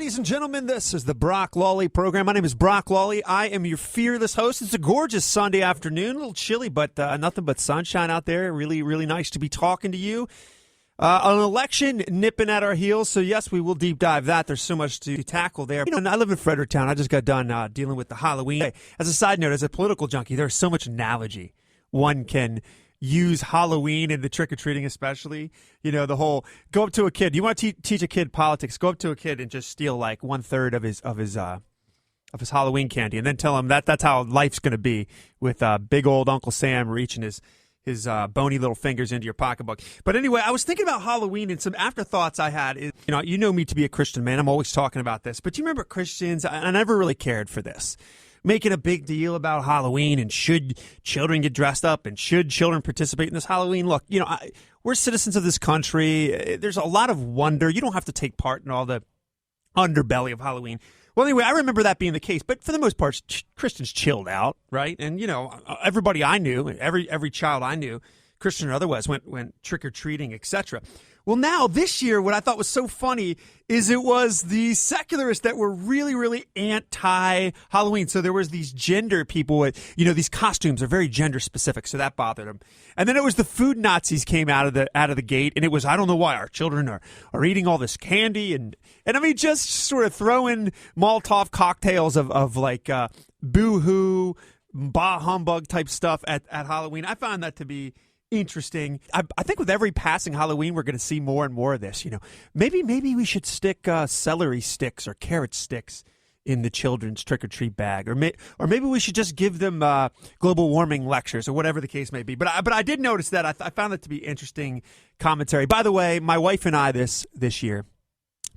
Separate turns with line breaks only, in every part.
Ladies and gentlemen, this is the Brock Lawley program. My name is Brock Lawley. I am your fearless host. It's a gorgeous Sunday afternoon, a little chilly, but nothing but sunshine out there. Really, really nice to be talking to you. An election nipping at our heels, so yes, we will deep dive that. There's so much to tackle there. You know, I live in Fredericktown. I just got done dealing with the Halloween. As a side note, as a political junkie, there's so much analogy one can use Halloween and the trick-or-treating especially. You know, the whole go up to a kid. You want to teach a kid politics, go up to a kid and just steal like 1/3 of his Halloween candy and then tell him that's how life's going to be with big old Uncle Sam reaching his bony little fingers into your pocketbook. But anyway, I was thinking about Halloween and some afterthoughts I had. You know me to be a Christian man. I'm always talking about this. But you remember Christians, I never really cared for this, making a big deal about Halloween and should children get dressed up and should children participate in this Halloween. Look, we're citizens of this country. There's a lot of wonder. You don't have to take part in all the underbelly of Halloween. Well, anyway, I remember that being the case. But for the most part, Christians chilled out, right? And, everybody I knew, every child I knew, Christian or otherwise, went trick-or-treating, etc. Well, now, this year, what I thought was so funny is it was the secularists that were really, really anti-Halloween. So there was these gender people with, these costumes are very gender-specific, so that bothered them. And then it was the food Nazis came out of the gate, and it was, I don't know why, our children are eating all this candy, and I mean, just sort of throwing Molotov cocktails of like boo-hoo, bah humbug type stuff at Halloween. I found that to be interesting. I think with every passing Halloween, we're going to see more and more of this. Maybe we should stick celery sticks or carrot sticks in the children's trick-or-treat bag, or maybe we should just give them global warming lectures or whatever the case may be. But I did notice that. I found that to be interesting commentary. By the way, my wife and I this year,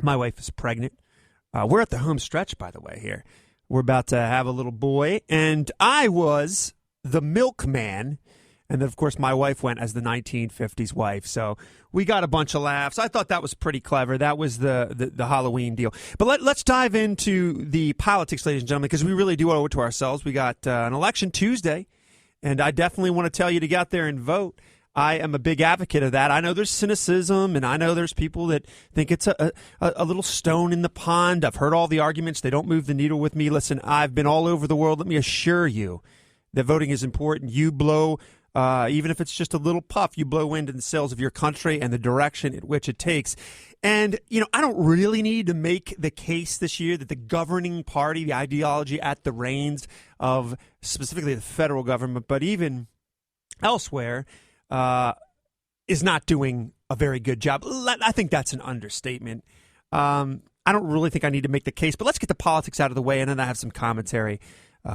my wife is pregnant. We're at the home stretch, by the way, here. We're about to have a little boy, and I was the milkman. And then, of course, my wife went as the 1950s wife. So we got a bunch of laughs. I thought that was pretty clever. That was the Halloween deal. But let's dive into the politics, ladies and gentlemen, because we really do owe it to ourselves. We got an election Tuesday, and I definitely want to tell you to get out there and vote. I am a big advocate of that. I know there's cynicism, and I know there's people that think it's a little stone in the pond. I've heard all the arguments. They don't move the needle with me. Listen, I've been all over the world. Let me assure you that voting is important. You blow... even if it's just a little puff, you blow wind in the sails of your country and the direction in which it takes. And, I don't really need to make the case this year that the governing party, the ideology at the reins of specifically the federal government, but even elsewhere, is not doing a very good job. I think that's an understatement. I don't really think I need to make the case, but let's get the politics out of the way, and then I have some commentary.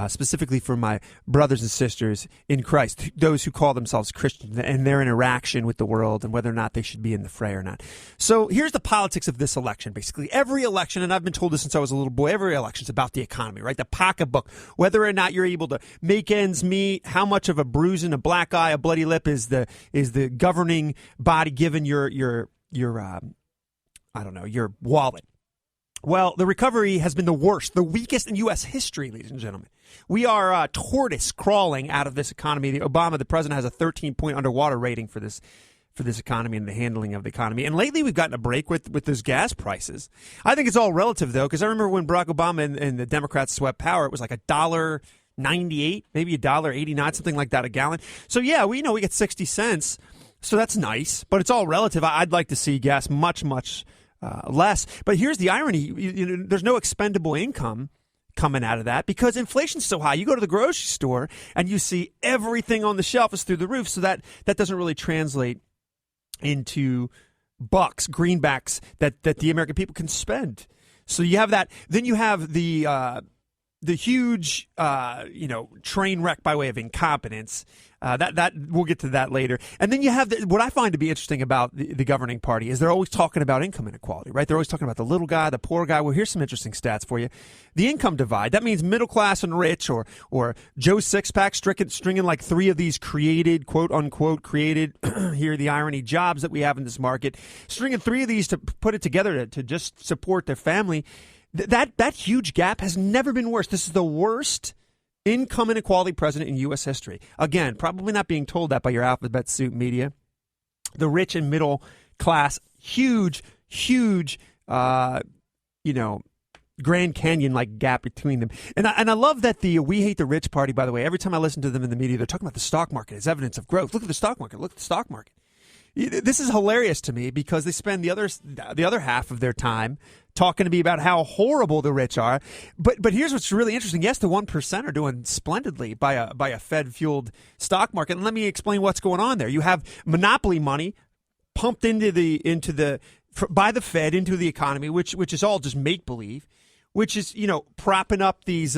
Specifically for my brothers and sisters in Christ, those who call themselves Christians, and their interaction with the world and whether or not they should be in the fray or not. So here's the politics of this election. Basically, every election, and I've been told this since I was a little boy, every election is about the economy, right? The pocketbook, whether or not you're able to make ends meet, how much of a bruise and a black eye, a bloody lip is the governing body given your wallet. Well, the recovery has been the worst, the weakest in U.S. history, ladies and gentlemen. We are tortoise crawling out of this economy. The president has a 13-point underwater rating for this economy and the handling of the economy. And lately, we've gotten a break with those gas prices. I think it's all relative, though, because I remember when Barack Obama and the Democrats swept power, it was like $1.98, maybe $1.89, something like that a gallon. So yeah, we get 60 cents, so that's nice, but it's all relative. I'd like to see gas much less. But here's the irony. There's no expendable income coming out of that because inflation's so high. You go to the grocery store and you see everything on the shelf is through the roof. So that doesn't really translate into bucks, greenbacks that the American people can spend. So you have that. Then you have the huge, train wreck by way of incompetence. That we'll get to that later. And then you have what I find to be interesting about the governing party is they're always talking about income inequality, right? They're always talking about the little guy, the poor guy. Well, here's some interesting stats for you. The income divide, that means middle class and rich, or Joe Sixpack stringing like 3 of these created, quote unquote, created, here are the irony, jobs that we have in this market, stringing 3 of these to put it together to just support their family. That huge gap has never been worse. This is the worst income inequality president in U.S. history. Again, probably not being told that by your alphabet soup media. The rich and middle class, huge, Grand Canyon like gap between them. And I love that the We Hate the Rich party, by the way, every time I listen to them in the media, they're talking about the stock market as evidence of growth. Look at the stock market. Look at the stock market. This is hilarious to me because they spend the other half of their time talking to me about how horrible the rich are. But here's what's really interesting. Yes, the 1% are doing splendidly by a Fed-fueled stock market. And let me explain what's going on there. You have monopoly money pumped by the Fed into the economy, which is all just make-believe, which is, propping up these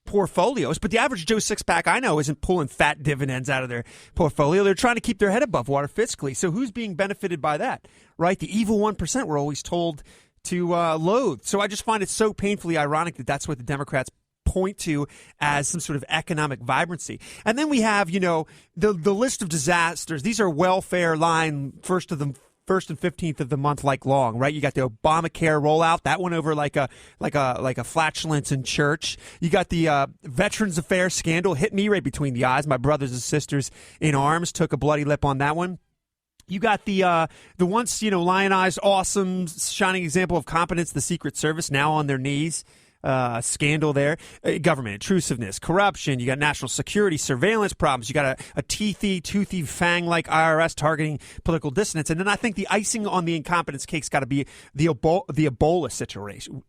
portfolios. But the average Joe Six-pack I know isn't pulling fat dividends out of their portfolio. They're trying to keep their head above water fiscally. So who's being benefited by that, right? The evil 1% we're always told to loathe. So I just find it so painfully ironic that that's what the Democrats point to as some sort of economic vibrancy. And then we have, the list of disasters. These are welfare line first and 15th of the month long, right? You got the Obamacare rollout, that went over like a flatulence in church. You got the Veterans Affairs scandal, hit me right between the eyes. My brothers and sisters in arms took a bloody lip on that one. You got the once lionized, awesome, shining example of competence, the Secret Service, now on their knees. Scandal there. Government intrusiveness, corruption. You got national security, surveillance problems. You got a teethy, toothy, fang-like IRS targeting political dissidents. And then I think the icing on the incompetence cake's got to be the Ebola situation,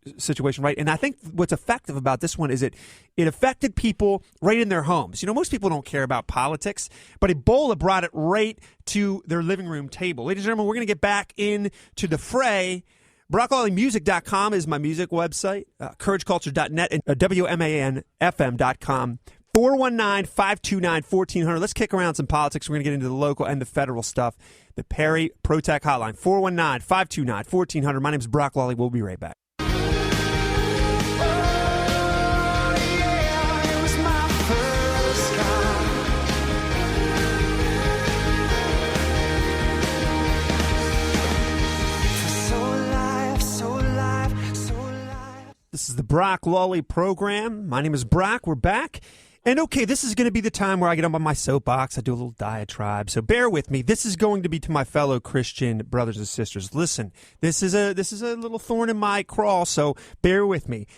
right? And I think what's effective about this one is it affected people right in their homes. Most people don't care about politics, but Ebola brought it right to their living room table. Ladies and gentlemen, we're going to get back into the fray. BrockLawleyMusic.com is my music website, CourageCulture.net, and WMANFM.com. 419-529-1400. Let's kick around some politics. We're going to get into the local and the federal stuff. The Perry ProTech Hotline, 419-529-1400. My name is Brock Lawley. We'll be right back. This is the Brock Lawley program. My name is Brock. We're back. And okay, this is going to be the time where I get up on my soapbox. I do a little diatribe. So bear with me. This is going to be to my fellow Christian brothers and sisters. Listen, this is a little thorn in my crawl, so bear with me.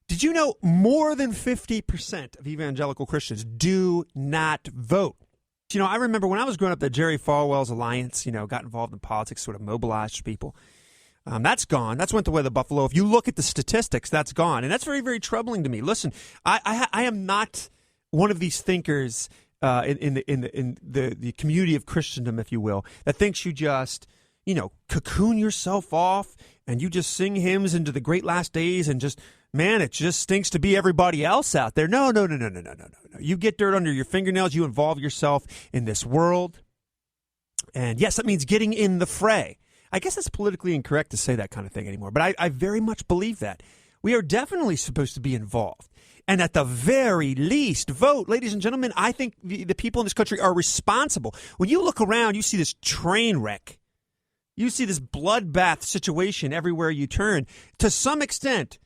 Did you know more than 50% of evangelical Christians do not vote? I remember when I was growing up, the Jerry Falwell's Alliance, got involved in politics, sort of mobilized people. That's gone. That's went the way of the buffalo. If you look at the statistics, that's gone. And that's very, very troubling to me. Listen, I am not one of these thinkers in the community of Christendom, if you will, that thinks you just, cocoon yourself off and you just sing hymns into the great last days and just, man, it just stinks to be everybody else out there. No. You get dirt under your fingernails. You involve yourself in this world. And yes, that means getting in the fray. I guess it's politically incorrect to say that kind of thing anymore, but I very much believe that. We are definitely supposed to be involved. And at the very least, vote. Ladies and gentlemen, I think the people in this country are responsible. When you look around, you see this train wreck. You see this bloodbath situation everywhere you turn. To some extent,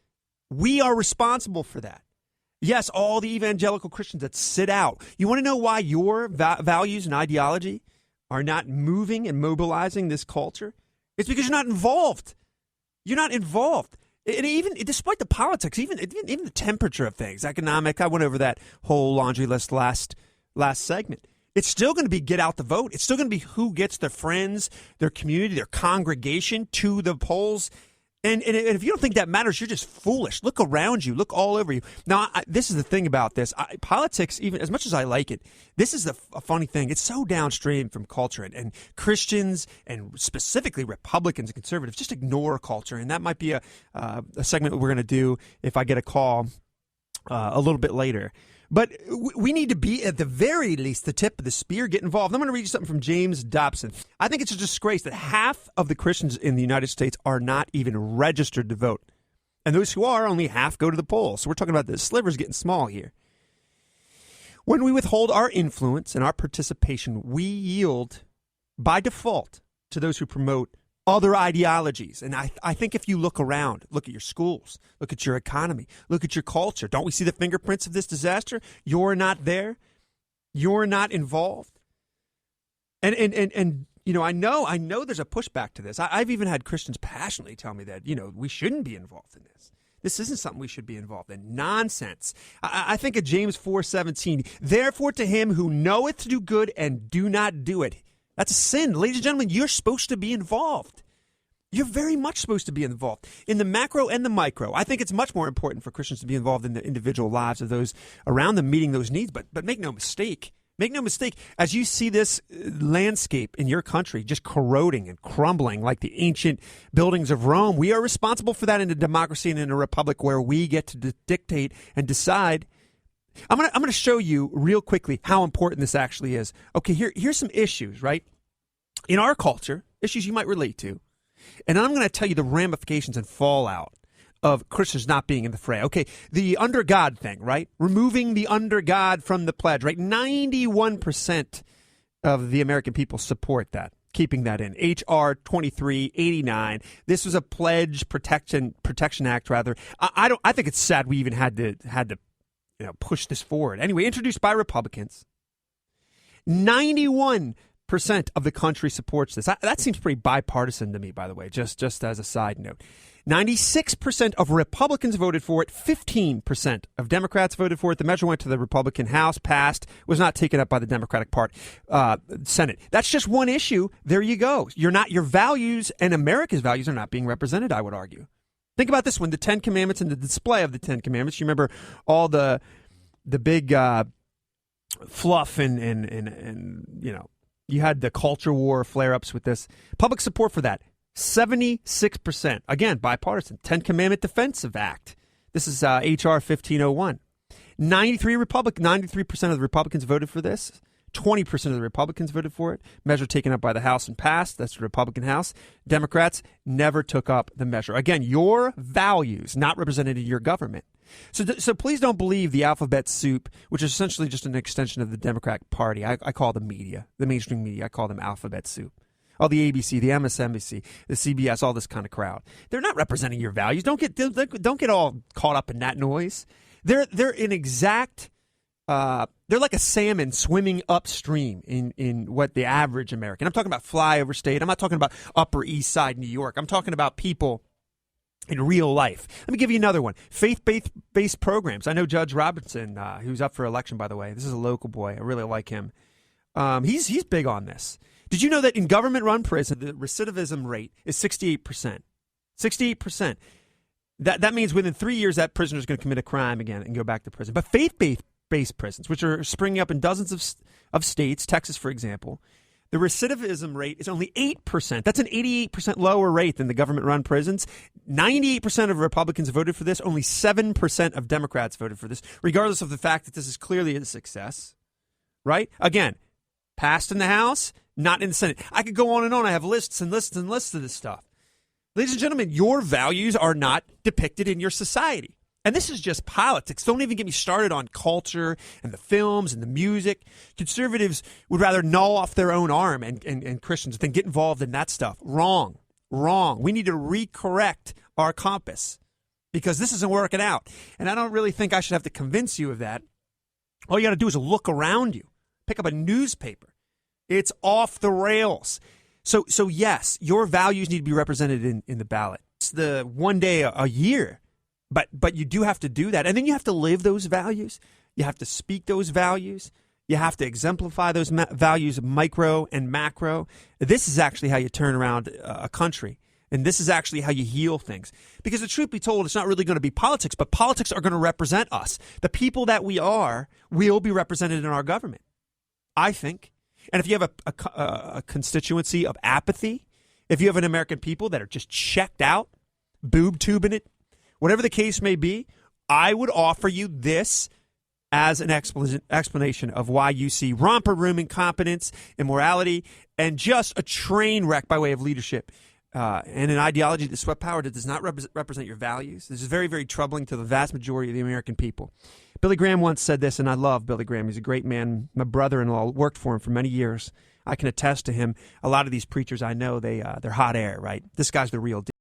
we are responsible for that. Yes, all the evangelical Christians that sit out. You want to know why your values and ideology are not moving and mobilizing this culture? It's because you're not involved. You're not involved. And even despite the politics, even the temperature of things, economic, I went over that whole laundry list last segment. It's still going to be get out the vote. It's still going to be who gets their friends, their community, their congregation to the polls. And if you don't think that matters, you're just foolish. Look around you. Look all over you. Now, this is the thing about this. Politics, even as much as I like it, this is a funny thing. It's so downstream from culture. And Christians, and specifically Republicans and conservatives, just ignore culture. And that might be a segment we're going to do if I get a call a little bit later. But we need to be, at the very least, the tip of the spear, get involved. I'm going to read you something from James Dobson. I think it's a disgrace that half of the Christians in the United States are not even registered to vote. And those who are, only half go to the polls. So we're talking about the slivers getting small here. When we withhold our influence and our participation, we yield by default to those who promote other ideologies. And I think if you look around, look at your schools, look at your economy, look at your culture, don't we see the fingerprints of this disaster? You're not there. You're not involved. And I know there's a pushback to this. I've even had Christians passionately tell me that, we shouldn't be involved in this. This isn't something we should be involved in. Nonsense. I think of James 4:17. Therefore, to him who knoweth to do good and do not do it. That's a sin. Ladies and gentlemen, you're supposed to be involved. You're very much supposed to be involved in the macro and the micro. I think it's much more important for Christians to be involved in the individual lives of those around them, meeting those needs. But make no mistake. Make no mistake, as you see this landscape in your country just corroding and crumbling like the ancient buildings of Rome, we are responsible for that in a democracy and in a republic where we get to dictate and decide. I'm gonna show you real quickly how important this actually is. Okay, here's some issues, right? In our culture, issues you might relate to. And I'm going to tell you the ramifications and fallout of Christians not being in the fray. Okay, the under God thing, right? Removing the under God from the pledge, right? 91% of the American people support that, keeping that in. H.R. 2389. This was a pledge protection act, rather. I think it's sad we even had to push this forward. Anyway, introduced by Republicans. 91% of the country supports this. That seems pretty bipartisan to me, by the way, just as a side note. 96% of Republicans voted for it. 15% of Democrats voted for it. The measure went to the Republican House, passed, was not taken up by the Democratic Senate. That's just one issue. There you go. Your values and America's values are not being represented, I would argue. Think about this one, the Ten Commandments and the display of the Ten Commandments. You remember all the big fluff and you had the culture war flare-ups with this. Public support for that, 76%. Again, bipartisan. 10 Commandment Defensive Act. This is H.R. 1501. 93% of the Republicans voted for this. 20% of the Republicans voted for it. Measure taken up by the House and passed. That's the Republican House. Democrats never took up the measure. Again, your values not represented in your government. So please don't believe the alphabet soup, which is essentially just an extension of the Democratic Party. I call the media, the mainstream media, I call them alphabet soup. All the ABC, the MSNBC, the CBS, all this kind of crowd. They're not representing your values. Don't get all caught up in that noise. They're an exact. They're like a salmon swimming upstream in what the average American. I'm talking about flyover state. I'm not talking about Upper East Side New York. I'm talking about people in real life. Let me give you another one. Faith-based programs. I know Judge Robinson, who's up for election, by the way. This is a local boy. I really like him. He's big on this. Did you know that in government-run prison, the recidivism rate is 68%? 68%. That means within 3 years, that prisoner is going to commit a crime again and go back to prison. But faith-based prisons, which are springing up in dozens of states, Texas, for example, the recidivism rate is only 8%. That's an 88% lower rate than the government-run prisons. 98% of Republicans voted for this. Only 7% of Democrats voted for this, regardless of the fact that this is clearly a success. Right? Again, passed in the House, not in the Senate. I could go on and on. I have lists and lists and lists of this stuff. Ladies and gentlemen, your values are not depicted in your society. And this is just politics. Don't even get me started on culture and the films and the music. Conservatives would rather gnaw off their own arm and Christians than get involved in that stuff. Wrong. We need to recorrect our compass because this isn't working out. And I don't really think I should have to convince you of that. All you got to do is look around you. Pick up a newspaper. It's off the rails. So yes, your values need to be represented in the ballot. It's the one day a year. But you do have to do that. And then you have to live those values. You have to speak those values. You have to exemplify those values, micro and macro. This is actually how you turn around a country. And this is actually how you heal things. Because the truth be told, it's not really going to be politics, but politics are going to represent us. The people that we are will be represented in our government, I think. And if you have a constituency of apathy, if you have an American people that are just checked out, boob tubing it, whatever the case may be, I would offer you this as an explanation of why you see romper room incompetence, immorality, and just a train wreck by way of leadership and an ideology that swept power that does not represent your values. This is very, very troubling to the vast majority of the American people. Billy Graham once said this, and I love Billy Graham. He's a great man. My brother-in-law worked for him for many years. I can attest to him. A lot of these preachers I know, they're hot air, right? This guy's the real deal.